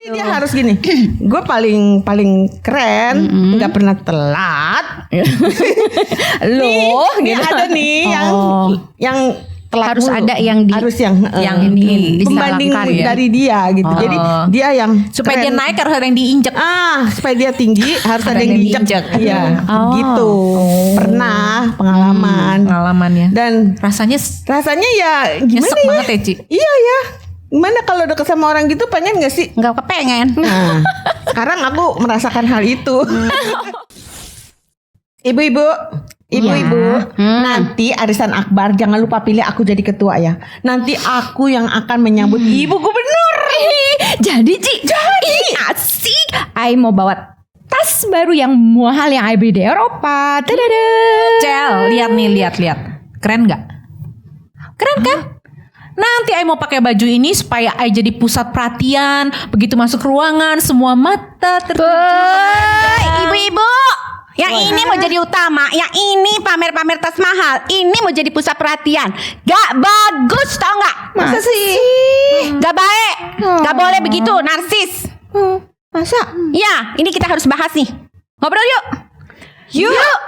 Dia harus gini. Gue paling keren, nggak pernah telat. Loh, Nih gitu. ada nih yang telat Harus mulu. ada yang harus yang ini pembanding disalahkan ya. dari dia gitu. Jadi dia yang Supaya dia keren. naik harus ada yang diinjek. Supaya dia tinggi harus ada yang diinjek. Iya, Oh. gitu. Pernah Pengalamannya. Dan Rasanya rasanya ya gimana nyesek ya? banget ya, Ci. Iya ya. Gimana kalau deket sama orang gitu, pengen gak sih? nggak kepengen. Nah, sekarang aku merasakan hal itu. Ibu-ibu, nanti arisan akbar jangan lupa pilih aku jadi ketua ya. Nanti aku yang akan menyambut ibu gubernur. Jadi Ci, asik. I mau bawa tas baru yang mahal yang I beli di Eropa. Tadada. Cel, lihat nih, lihat. Keren nggak? Keren kan? Nanti I mau pakai baju ini supaya I jadi pusat perhatian. Begitu masuk ruangan, semua mata tertuju. Ibu-ibu, yang ini mau jadi utama, yang ini pamer-pamer tas mahal, ini mau jadi pusat perhatian. Gak bagus, tau gak? Masa sih? Gak baik, gak boleh begitu, narsis. Masa? Ya, ini kita harus bahas nih. Ngobrol yuk. Yuk.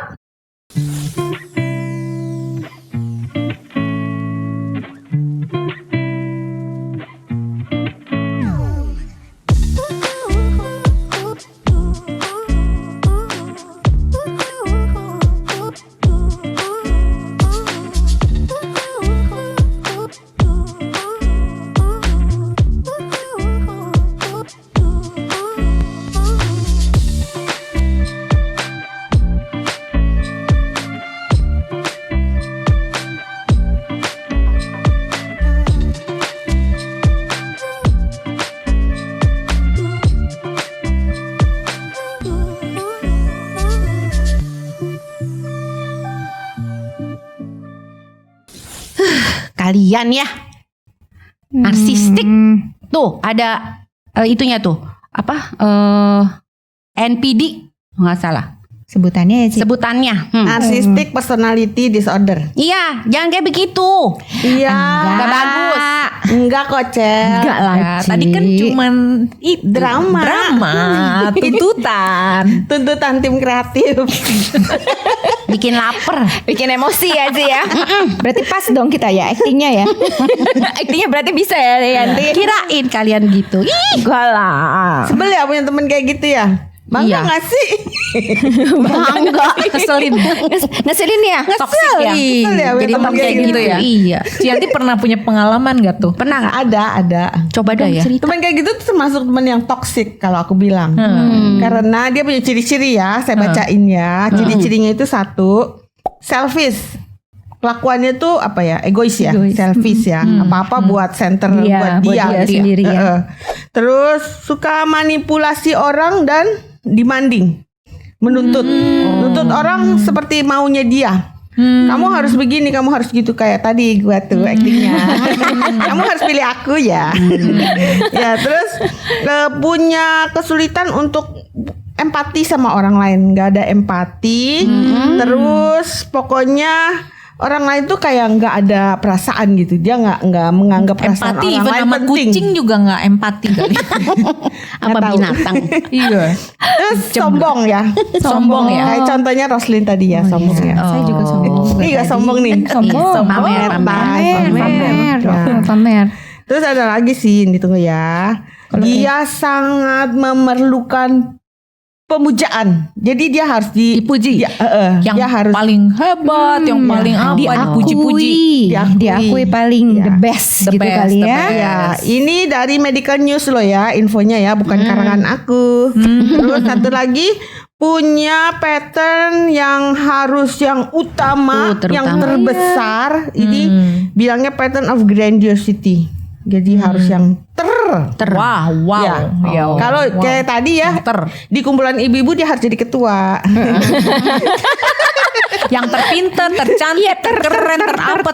Kalian ya narsistik. Tuh ada itunya tuh. Apa? NPD nggak salah Sebutannya ya Ci. sebutannya. Narcissistic personality disorder. Iya, jangan kayak begitu. Iya. Nggak bagus. Enggak kok, Cel. Enggak lah Ya, Ci. tadi kan cuman itu, Drama. tuntutan. Tuntutan tim kreatif. Bikin lapar. bikin emosi ya Ci ya. Berarti pas dong kita ya aktingnya ya. Aktingnya berarti bisa ya Yanti. Kirain kalian gitu. Ih, Enggak lah. Sebel ya punya temen kayak gitu ya? Bangga Iya. gak sih? bangga. Ngeselin. Ngeselin ya? Toxic ya. Kesel ya punya Jadi temen teman kayak kayak gitu. gitu ya. Iya. Cianti pernah punya pengalaman gak tuh? Pernah nggak? Ada. Coba dong ya. cerita. Temen kayak gitu tuh termasuk temen yang toksik kalau aku bilang. Karena dia punya ciri-ciri ya, saya bacain ya. Ciri-cirinya itu satu, selfish. Kelakuannya tuh apa ya? Egois ya, selfish ya. Apa-apa buat center Iya, buat dia sendiri ya. Terus suka manipulasi orang dan demanding. Menuntut orang seperti maunya dia. Kamu harus begini, kamu harus gitu kayak tadi gua tuh aktingnya. Kamu harus pilih aku ya. Ya, terus punya kesulitan untuk empati sama orang lain, nggak ada empati. Terus pokoknya orang lain tuh kayak nggak ada perasaan gitu. Dia nggak menganggap perasaan Empati, orang even lain sama penting. kucing juga gak empati kali. Apa tahu. binatang? Iya. Terus sombong ya. Sombong ya. Kayak contohnya Roslyn tadi ya, sombong ya. Saya juga sombong. Ini gak sombong nih. Sombong. Pamer, Pamer. Pamer. Terus ada lagi sih, ini tunggu ya. Dia sangat memerlukan pemujaan. Jadi dia harus Dipuji. Yang dia harus paling hebat, yang paling apa, dipuji-puji. Diakui paling Ya. the best The gitu best, kali the ya. best. Ya, ini dari Medical News loh ya, infonya ya, bukan karangan aku. Terus satu lagi punya pattern yang harus yang utama, yang terbesar. Ini bilangnya pattern of grandiosity. Jadi harus yang Wow. Ya. Ya. Kalau kayak tadi ya, di kumpulan ibu-ibu dia harus jadi ketua. Yang terpinter, tercantik, terkeren, terapa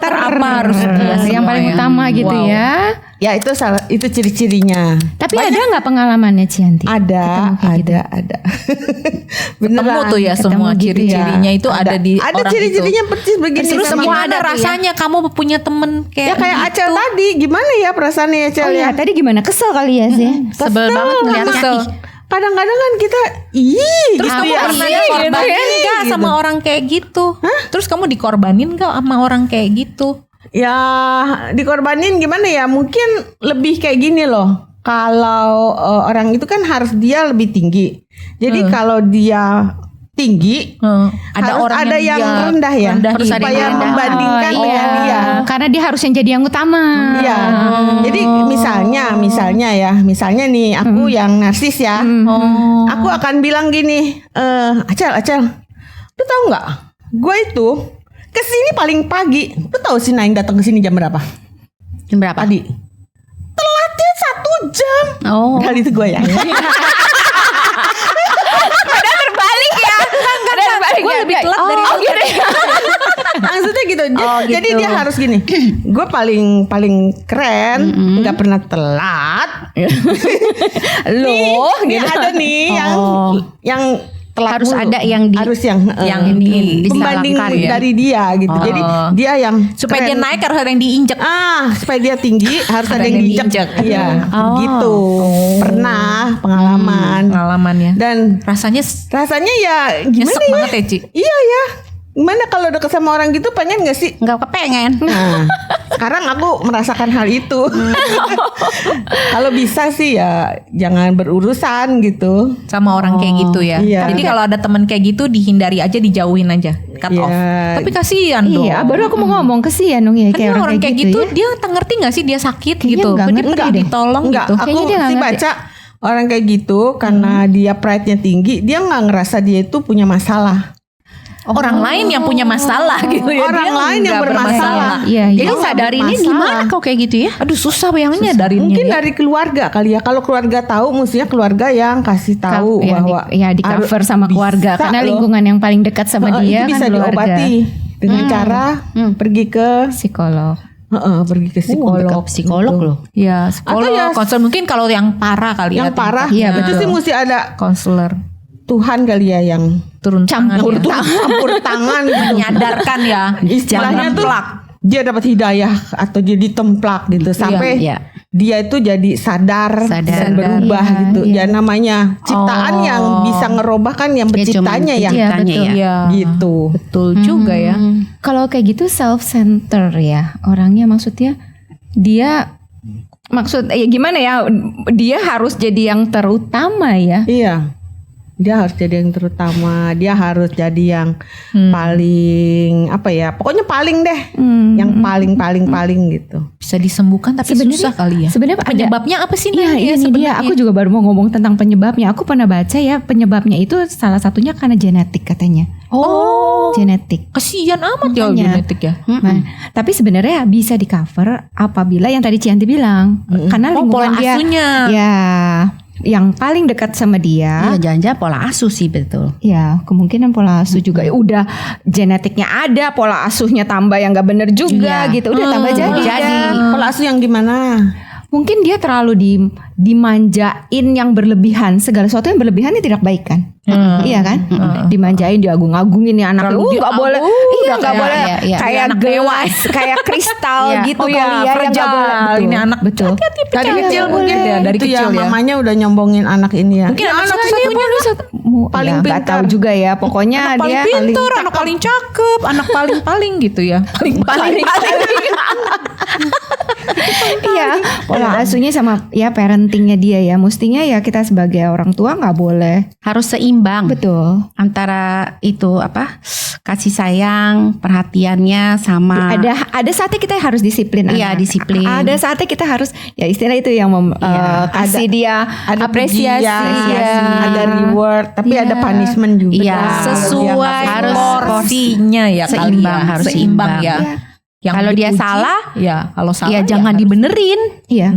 harus dia Yang semua paling ya. utama gitu Wow. ya. Ya itu ciri-cirinya. Tapi ada nggak pengalamannya Cianti? Ada. Ketemu tuh ya semua gitu ya. ciri-cirinya itu ada di Ada orang ciri-cirinya itu. persis begini. Terus sama gimana mana. rasanya kamu punya temen Ya kayak kayak Acel tadi, gimana ya perasaannya Acel Oh ya? ya, tadi gimana? Kesel kali ya sih? sebel banget ngeliatnya. Kesel. Ih, Kadang-kadang kan kita terus kamu ya. pernah Ih, dikorbanin gitu. gak sama orang kayak gitu? Terus kamu dikorbanin gak sama orang kayak gitu? Ya dikorbanin gimana ya? Mungkin lebih kayak gini loh. Kalau orang itu kan harus dia lebih tinggi. Jadi kalau dia tinggi, Ada harus orang ada yang dia rendah ya. rendahin. Supaya membandingkan Oh, dengan iya. dia. Karena dia harus yang jadi yang utama. Iya. Jadi misalnya nih aku yang narsis ya. Oh. Aku akan bilang gini, Acel, lu tahu nggak? Gue itu kesini paling pagi. Lu tahu si Naing datang ke sini jam berapa? Jam berapa? Tadi. Telatnya 1 jam. Oh. Kali itu gue ya. Terbalik ya. Ada terbalik. Gue lebih telat dari Oh gitu ya. Maksudnya gitu. Oh, gitu. Jadi dia harus gini. Gue paling keren, nggak pernah telat. Loh, Nih gitu. ada nih yang telat Harus mulu. ada yang harus yang pembanding disalahkan ya. dari dia gitu. Jadi dia yang supaya dia keren. naik harus ada yang diinjek. Supaya dia tinggi harus ada yang diinjek. Iya, gitu. Pernah pengalamannya. Dan rasanya ya gimana nyesek ya? banget ya, Ci. Iya ya. Gimana kalau deket sama orang gitu pengen gak sih? Nggak kepengen. Nah, sekarang aku merasakan hal itu. Kalau bisa sih ya jangan berurusan gitu. sama orang kayak gitu ya. Iya. Jadi kalau ada teman kayak gitu dihindari aja, dijauhin aja, cut Iya. off. Tapi kasihan dong. Iya, baru aku mau ngomong kesian dong ya Kan orang kayak gitu, ya. dia ngerti gak sih dia sakit Kayaknya gitu? nggak Dia ngerti perlu deh. ditolong Enggak, gitu. aku Kayaknya dia nggak sih ngerti. baca orang kayak gitu karena dia pride-nya tinggi, dia nggak ngerasa dia itu punya masalah. Orang lain yang punya masalah gitu ya. Orang Dia lain yang nggak bermasalah. Iya, iya. Jadi sadarinnya gimana kok kayak gitu ya? Aduh susah bayanginnya dari Mungkin dari keluarga kali ya. Kalau keluarga tahu, mestinya keluarga yang kasih tahu bahwa di cover sama keluarga bisa karena loh. lingkungan yang paling dekat sama dia itu bisa kan keluarga. diobati dengan cara pergi ke Psikolog. pergi ke psikolog. Psikolog loh. Ya psikolog, Atau ya konselor, mungkin kalau yang parah kali Yang ya. parah, Iya, itu betul. sih mesti ada Konselor Tuhan kali ya yang turun tangan Campur ya. campur tangan gitu. menyadarkan ya. Istilahnya Jangan tuh plak. dia dapat hidayah atau dia ditemplak gitu sampai iya. dia itu jadi sadar dan berubah Iya, gitu. iya. Ya namanya ciptaan yang bisa ngerubah kan yang penciptanya ya. Iya, Penciptanya betul. ya. Iya. Gitu. Betul juga ya. Kalau kayak gitu self center ya orangnya, maksudnya dia gimana ya, dia harus jadi yang terutama ya. Iya. Dia harus jadi yang terutama, dia harus jadi yang paling apa ya? Pokoknya paling deh. Yang paling gitu. Bisa disembuhkan tapi susah kali ya. Sebenarnya ada- Penyebabnya apa sih? Iya, Nay, ini dia. sebenarnya? Aku juga baru mau ngomong tentang penyebabnya. Aku pernah baca ya, penyebabnya itu salah satunya karena genetik katanya. Oh, Genetik. kasihan amat ya Makanya. genetik ya. Nah, tapi sebenarnya bisa di cover apabila yang tadi Cianti bilang, karena Oh, lingkungan pola dia, asuhnya. ya, yang paling dekat sama dia, Iya, jangan-jangan pola asuh sih betul. ya kemungkinan pola asuh juga. Ya udah genetiknya ada, pola asuhnya tambah yang nggak bener juga Iya. gitu. Udah tambah jadi. Pola asuh yang gimana? Mungkin dia terlalu dimanjain yang berlebihan. Segala sesuatu yang berlebihan ini tidak baik kan? Iya kan? Dimanjain, diagung-agungin nih anaknya. Terlalu Nggak boleh. diagung, Iya, udah nggak kayak- boleh. iya, iya. Kayak Anak gelas, kayak kristal Iya. gitu Oh kali iya, ya. Yang nggak fragile. boleh. Betul. Ini anak betul. Dari kecil nggak mungkin boleh. Dari itu kecil ya. mamanya udah nyombongin anak ini ya. Mungkin anak Ini satu-satunya paling ya, nggak pintar. tahu juga ya. Pokoknya anak paling dia pintar, anak paling cakep, anak paling gitu ya. Paling Iya, pola asuhnya sama ya parentingnya dia ya. Mestinya ya kita sebagai orang tua nggak boleh. Harus seimbang. Betul. Antara itu apa? Kasih sayang, perhatiannya sama Ada saatnya kita harus disiplin. Iya, anak. disiplin. Ada saatnya kita harus ya istilah itu yang kasih dia apresiasi, pujian, ya. ada reward, tapi Iya. ada punishment juga. Iya, Kalau dia sesuai nggak harus porsinya ya kali seimbang, ya. harus seimbang seimbang. ya. Iya. Yang Kalau dia dipuji, salah, ya kalau salah ya jangan harus- dibenerin. Iya.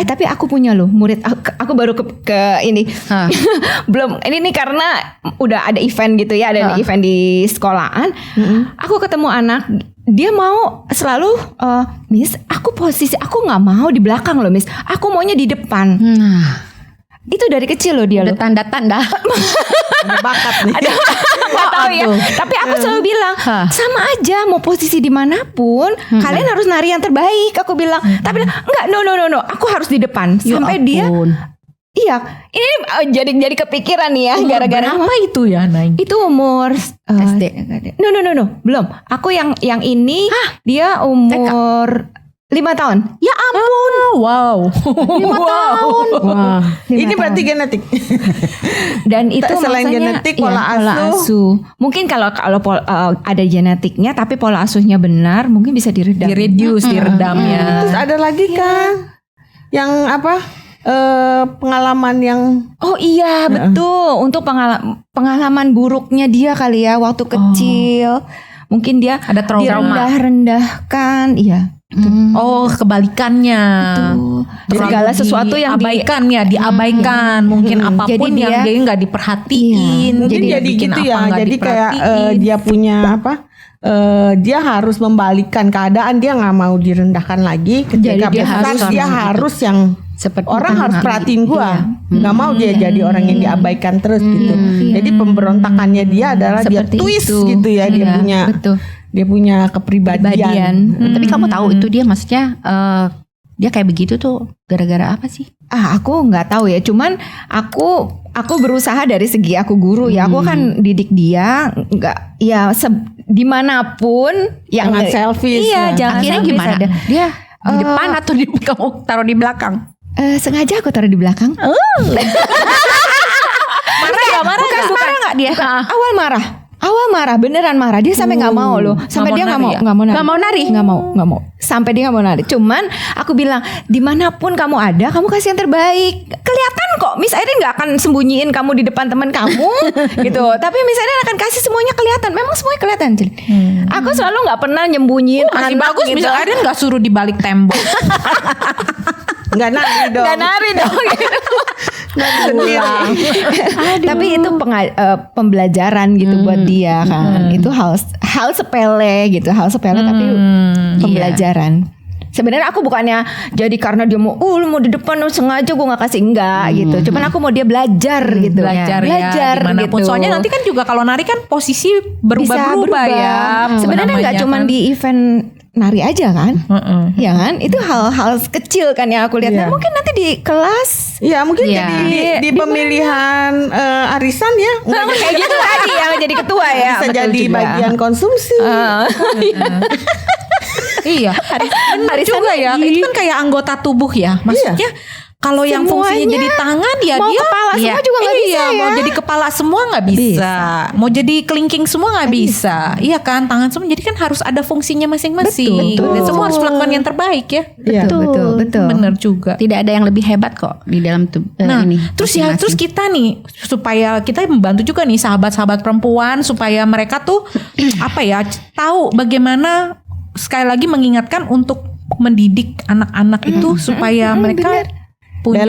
Tapi aku punya loh murid. Aku baru ke ini. Hah. Belum ini nih karena udah ada event gitu ya, ada event di sekolahan. Aku ketemu anak dia mau selalu Miss, aku nggak mau di belakang loh Miss, aku maunya di depan. Nah, Itu dari kecil loh dia ada loh. tanda-tanda. Ada bakat nih. Nggak tahu ya. Tapi aku selalu bilang sama aja mau posisi dimanapun, kalian harus nari yang terbaik. Aku bilang, tapi enggak, no, aku harus di depan sampai dia. Iya, ini jadi kepikiran nih ya gara-gara Berapa itu ya, Nay? itu umur SD. No, belum. Aku yang ini dia umur 5 tahun. Ya ampun. Wow. 5 tahun. Wah, 5 ini berarti tahun. genetik. Dan itu Selain maksudnya, genetik, iya, pola asuh. Mungkin kalau ada genetiknya tapi pola asuhnya benar, mungkin bisa diredam. Di-reduce, diredam ya. Terus ada lagi kan yang apa? Pengalaman yang Oh iya, betul. Untuk pengalaman buruknya dia kali ya waktu kecil. Mungkin dia Ada trauma. direndah-rendahkan, iya. Oh, kebalikannya. Betul. Segala sesuatu yang diabaikan ya, diabaikan. Mungkin apapun Jadi yang dia- dia nggak diperhatiin. mungkin jadi bikin gitu apa ya. nggak Jadi kayak diperhatiin. dia punya apa? Dia harus membalikkan keadaan, dia nggak mau direndahkan lagi. Ketika Jadi dia besar dia harus yang Seperti orang harus perhatiin gua, nggak mau dia jadi orang yang diabaikan terus gitu. Jadi pemberontakannya dia adalah Seperti dia twist itu. gitu ya, dia Iya, punya betul. dia punya kepribadian. Tapi kamu tahu itu dia maksudnya dia kayak begitu tuh gara-gara apa sih? Aku nggak tahu ya. Cuman aku berusaha dari segi aku guru ya. Aku kan didik dia nggak ya dimanapun yang Jangan selfish Iya, ya. jangan Akhirnya selfish gimana? ada. Dia di depan atau kamu taruh di belakang? Sengaja aku taruh di belakang. Marah nggak dia? Awal marah, beneran marah. Dia sampai nggak mau loh. Sampai dia nggak mau nari. Nggak mau nari? Nggak mau. Sampai dia nggak mau nari. Cuman aku bilang, dimanapun kamu ada, kamu kasih yang terbaik. Kelihatan kok, Miss Irene nggak akan sembunyiin kamu di depan teman kamu, gitu. Tapi Miss Irene akan kasih semuanya kelihatan. Memang semuanya kelihatan, Cil. Aku selalu nggak pernah nyembunyiin masih anak bagus. gitu. Bisa Aden nggak suruh di balik tembok. Nggak nari dong. Nggak nari dong. Nari sendiri. Tapi itu pembelajaran gitu buat dia kan. Itu hal sepele gitu, tapi pembelajaran. Sebenarnya aku bukannya jadi karena dia mau lu mau di depan lu sengaja gue nggak kasih enggak gitu. Cuman aku mau dia belajar gitu. Belajar dimanapun. gitu. Soalnya nanti kan juga kalau nari kan posisi berubah-berubah ya. Sebenarnya nggak namanya cuman kan. di event nari aja kan. Ya kan? Itu hal-hal kecil kan yang aku lihat. Nah, Iya. mungkin nanti di kelas Iya mungkin Iya. jadi di pemilihan arisan ya nggak kayak gitu tadi yang jadi ketua ya. bisa Betul jadi juga. bagian konsumsi. Iya, benar juga ya. Itu kan kayak anggota tubuh ya. Maksudnya kalau yang fungsinya Semuanya. jadi tangan ya Mau dia kepala semua juga nggak bisa Mau ya. jadi kepala semua nggak bisa. Mau jadi kelingking semua nggak bisa. Iya kan, tangan semua. Jadi kan harus ada fungsinya masing-masing. Betul. Dan semua harus melakukan yang terbaik ya. Iya. Betul. Benar juga. Tidak ada yang lebih hebat kok di dalam Nah, ini. terus kita nih supaya kita membantu juga nih sahabat-sahabat perempuan supaya mereka tuh apa ya tahu bagaimana sekali lagi mengingatkan untuk mendidik anak-anak itu supaya mereka punya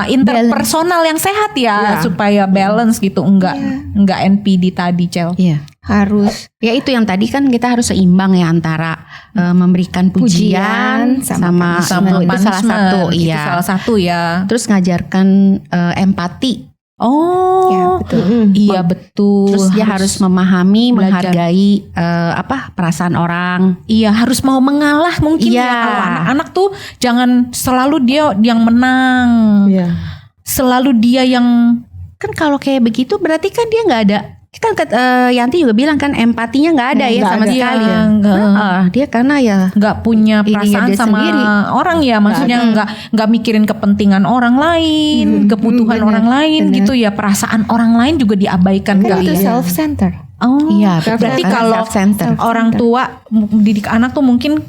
interpersonal yang sehat ya, supaya balance gitu, enggak NPD tadi, Cel. Iya. Harus. Ya itu yang tadi kan kita harus seimbang ya antara memberikan pujian sama itu salah punishment. satu. Itu Iya. salah satu ya. Terus ngajarkan empati. Oh, Ya, betul. Iya betul. Terus dia harus memahami, belajar. menghargai perasaan orang. Iya harus mau mengalah mungkin Iya. ya. Kalau anak-anak tuh jangan selalu dia yang menang. Iya. Selalu dia yang Kan kalau kayak begitu berarti kan dia nggak ada. Kita Yanti juga bilang kan empatinya nggak ada ya Nggak sama ada. sekali. Iya, nggak. Dia karena ya nggak punya Ininya perasaan dia sama sendiri. orang ya, maksudnya nggak mikirin kepentingan orang lain, kebutuhan orang lain gitu ya, perasaan orang lain juga diabaikan Kan kali itu ya. self-center. Oh, Iya, berarti betul. kalau Self-center. orang tua didik anak tuh mungkin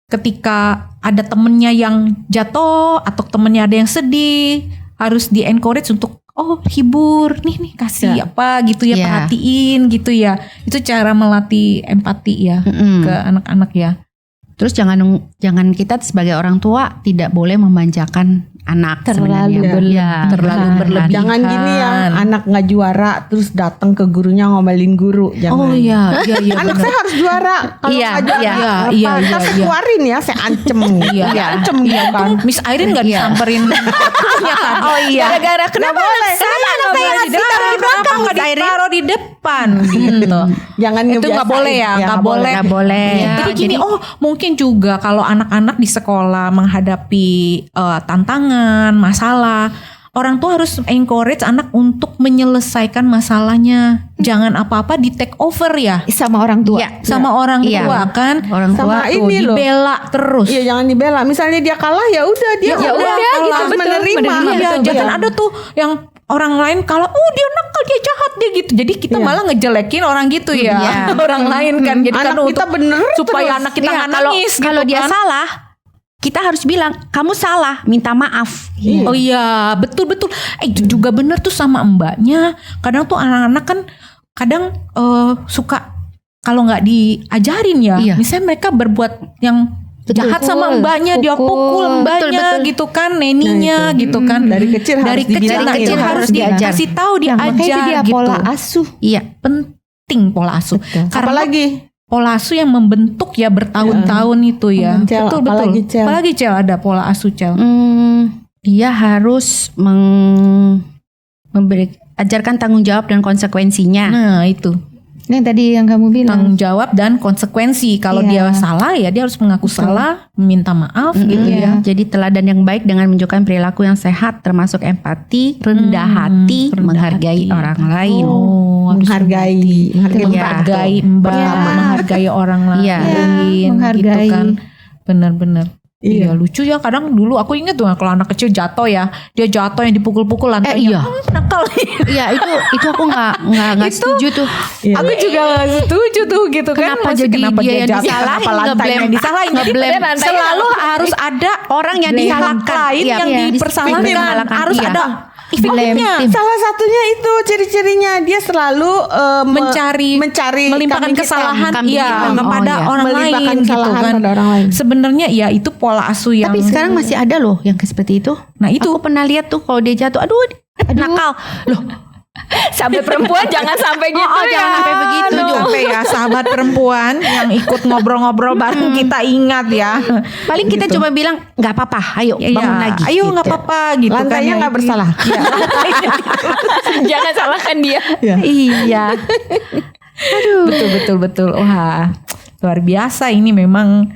ketika ada temennya yang jatuh atau temennya ada yang sedih, harus di encourage untuk hibur nih kasih apa gitu ya, Iya. perhatiin gitu ya. Itu cara melatih empati ya ke anak-anak ya. Terus jangan kita sebagai orang tua tidak boleh memanjakan anak Terlalu sebenarnya. terlalu berlebihan. Jangan gini ya, anak nggak juara terus datang ke gurunya ngomelin guru. Jangan. Oh iya, iya Anak benar. saya harus juara. Kalau Iya, nggak juara, iya, apa? iya, Ntar iya, saya iya. keluarin ya, saya ancem. Iya, Saya ancem iya, gitu kan. Miss Irene nggak disamperin. Oh iya. Gara-gara kenapa anak saya anak saya nggak ditaruh di belakang, Kenapa nggak Miss Irene? ditaruh di depan gitu. Jangan Itu ngebiasain. nggak boleh ya, nggak boleh. Nggak boleh. Iya, Nah, jadi gini, oh mungkin juga kalau anak-anak di sekolah menghadapi tantangan, masalah, orang tua harus encourage anak untuk menyelesaikan masalahnya. Jangan apa-apa di take over ya sama orang tua. Iya. sama orang Iya. tua kan. Orang Sama tua Tuh, ini loh. dibela terus. Iya, jangan dibela. Misalnya dia kalah ya udah dia Ya udah, kalah. gitu, Harus betul, menerima. Iya, Betul, jangan iya. ada tuh yang orang lain kalau dia nakal, dia jahat, dia gitu. Jadi kita Iya. malah ngejelekin orang gitu ya. Iya. Orang lain kan. Jadi Anak kan kita untuk bener supaya terus. anak kita Iya, nggak kalau nangis kalau gitu dia kan. salah, kita harus bilang kamu salah, minta maaf. Iya. Oh iya, betul-betul. Itu juga bener tuh sama mbaknya. Kadang tuh anak-anak kan kadang suka kalau nggak diajarin ya, Iya. misalnya mereka berbuat yang Betul. jahat sama mbaknya, dia Pukul. pukul mbaknya Betul, betul. gitu kan, neninya Nah, itu. gitu kan. Dari kecil harus dibilangin. kecil Harus harus diajar. dikasih tahu, Yang makanya itu diajar dia gitu. pola asuh. Iya. Penting pola asuh. Betul. Karena Apalagi pola asuh yang membentuk ya bertahun-tahun itu ya. Cel, Betul apalagi, betul. Cel? Apalagi Cel ada pola asuh Cel. Dia harus ajarkan tanggung jawab dan konsekuensinya. Nah itu. Yang tadi yang kamu bilang. Tanggung jawab dan konsekuensi. Kalau Iya. dia salah ya dia harus mengaku salah, meminta maaf gitu Iya. ya. Jadi teladan yang baik dengan menunjukkan perilaku yang sehat, termasuk empati, rendah hati, rendah menghargai hati. orang lain. Oh, harus menghargai menghargai mbak, Iya. menghargai orang lain, Iya. gitu Menghargai. kan. Benar-benar. Iya. Iya lucu ya, kadang dulu aku inget tuh kalau anak kecil jatuh ya, dia jatuh yang dipukul-pukul lantainya. Iya. Nakal. Iya itu aku nggak setuju tuh. Iya. Aku juga gak setuju tuh gitu kan. Kenapa Maksudnya jadi kenapa dia yang jatuh? disalahin, Kenapa lantainya ngeblame- yang disalahin? Jadi ngeblame lantainya selalu harus ada Orang yang pihak disalahkan. lain Iya, yang iya. dipersalahkan. Disalahkan, Harus iya. ada victimnya. Salah satunya itu ciri-cirinya dia selalu mencari kambing melimpahkan hitam. kesalahan Kambing iya hitam. kepada Oh, iya. orang Melimpahkan lain gitu kesalahan kan. pada orang lain. Sebenarnya ya itu pola asuh yang Tapi sekarang masih ada loh yang seperti itu. Nah, itu. Aku pernah lihat tuh kalau dia jatuh, aduh nakal. Loh, Sampai perempuan jangan sampai gitu oh, ya. jangan sampai begitu. Aduh. sampai ya sahabat perempuan yang ikut ngobrol-ngobrol bareng kita ingat ya. Paling kita cuma bilang nggak apa-apa, ayo Iya, bangun lagi. ayo nggak gitu. apa-apa gitu kan. Lantainya ya. nggak bersalah. Jangan salahkan dia. Iya. Betul. Wah, luar biasa ini memang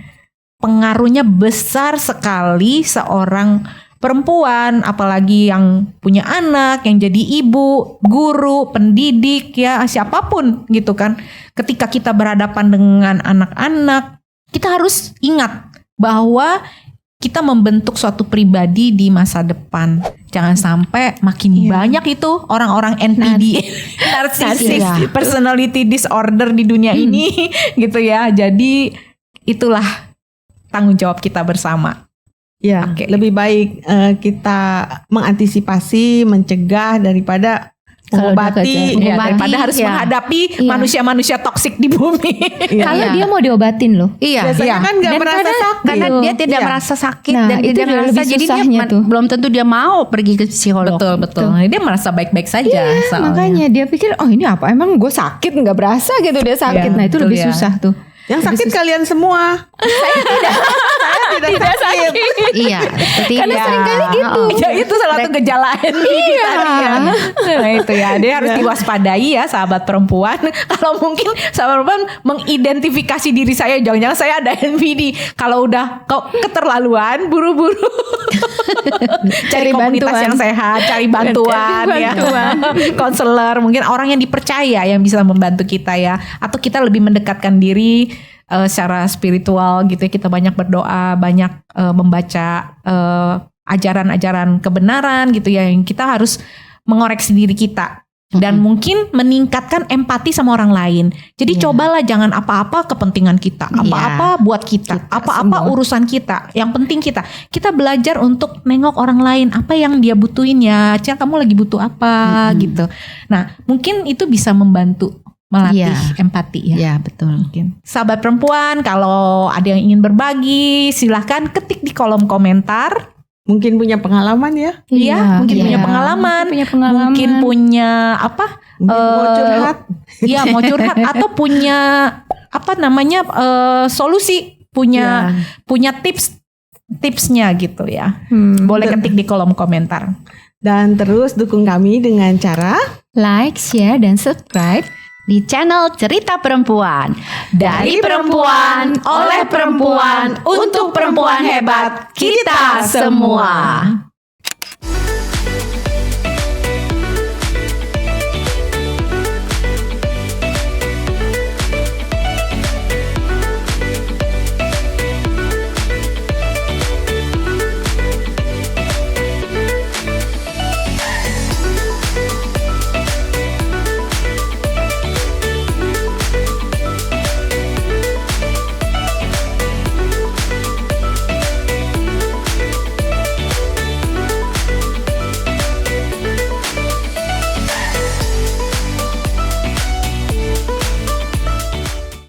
pengaruhnya besar sekali seorang perempuan, apalagi yang punya anak, yang jadi ibu, guru, pendidik ya, siapapun gitu kan. Ketika kita berhadapan dengan anak-anak, kita harus ingat bahwa kita membentuk suatu pribadi di masa depan. Jangan sampai makin banyak itu orang-orang NPD, narcissistic Iya. personality disorder di dunia ini gitu ya. Jadi itulah tanggung jawab kita bersama. Ya, Oke. lebih baik kita mengantisipasi, mencegah daripada Kalau udah mengobati. kejadian. Ya, Mengobati, daripada harus ya. menghadapi Iya. manusia-manusia toksik di bumi. Kalau Iya. dia mau diobatin loh. Iya. Biasanya Iya. kan nggak Dan merasa kadang- sakit. Karena dia tidak Iya. merasa sakit Nah, dan itu tidak dia merasa, lebih jadi dia susahnya tuh. belum tentu dia mau pergi ke psikolog. Betul. Dia merasa baik-baik saja soalnya. Makanya dia pikir oh ini apa emang gue sakit nggak berasa gitu dia sakit. Iya, Nah itu betul lebih ya. susah tuh. Yang sakit kalian semua. Saya tidak sakit. Iya. Seperti Karena iya. seringkali gitu. Ya itu salah satu gejala NPD tadi ya. Nah itu ya, dia harus diwaspadai ya sahabat perempuan. Kalau mungkin sahabat perempuan mengidentifikasi diri saya, jangan-jangan saya ada NPD. Kalau udah kok keterlaluan, buru-buru cari komunitas bantuan. yang sehat, cari bantuan, ya, konselor, mungkin orang yang dipercaya yang bisa membantu kita ya. Atau kita lebih mendekatkan diri secara spiritual gitu ya, kita banyak berdoa, banyak membaca ajaran-ajaran kebenaran gitu ya, yang kita harus mengoreksi diri kita dan mungkin meningkatkan empati sama orang lain. Jadi cobalah jangan apa-apa kepentingan kita, apa-apa buat kita, apa-apa urusan kita. Yang penting kita belajar untuk nengok orang lain, apa yang dia butuhin ya. Cia, kamu lagi butuh apa gitu. Nah, mungkin itu bisa membantu melatih empati ya. Iya, betul. Mungkin. Sahabat perempuan, kalau ada yang ingin berbagi, silahkan ketik di kolom komentar. Mungkin punya pengalaman ya. Iya, mungkin iya. punya pengalaman, Punya pengalaman. mungkin punya apa? Mungkin mau curhat. Iya, mau curhat atau punya apa namanya solusi, punya tipsnya gitu ya. Boleh ketik di kolom komentar. Dan terus dukung kami dengan cara Like, share, dan subscribe Di channel Cerita Perempuan. Dari perempuan, oleh perempuan, untuk perempuan hebat kita semua.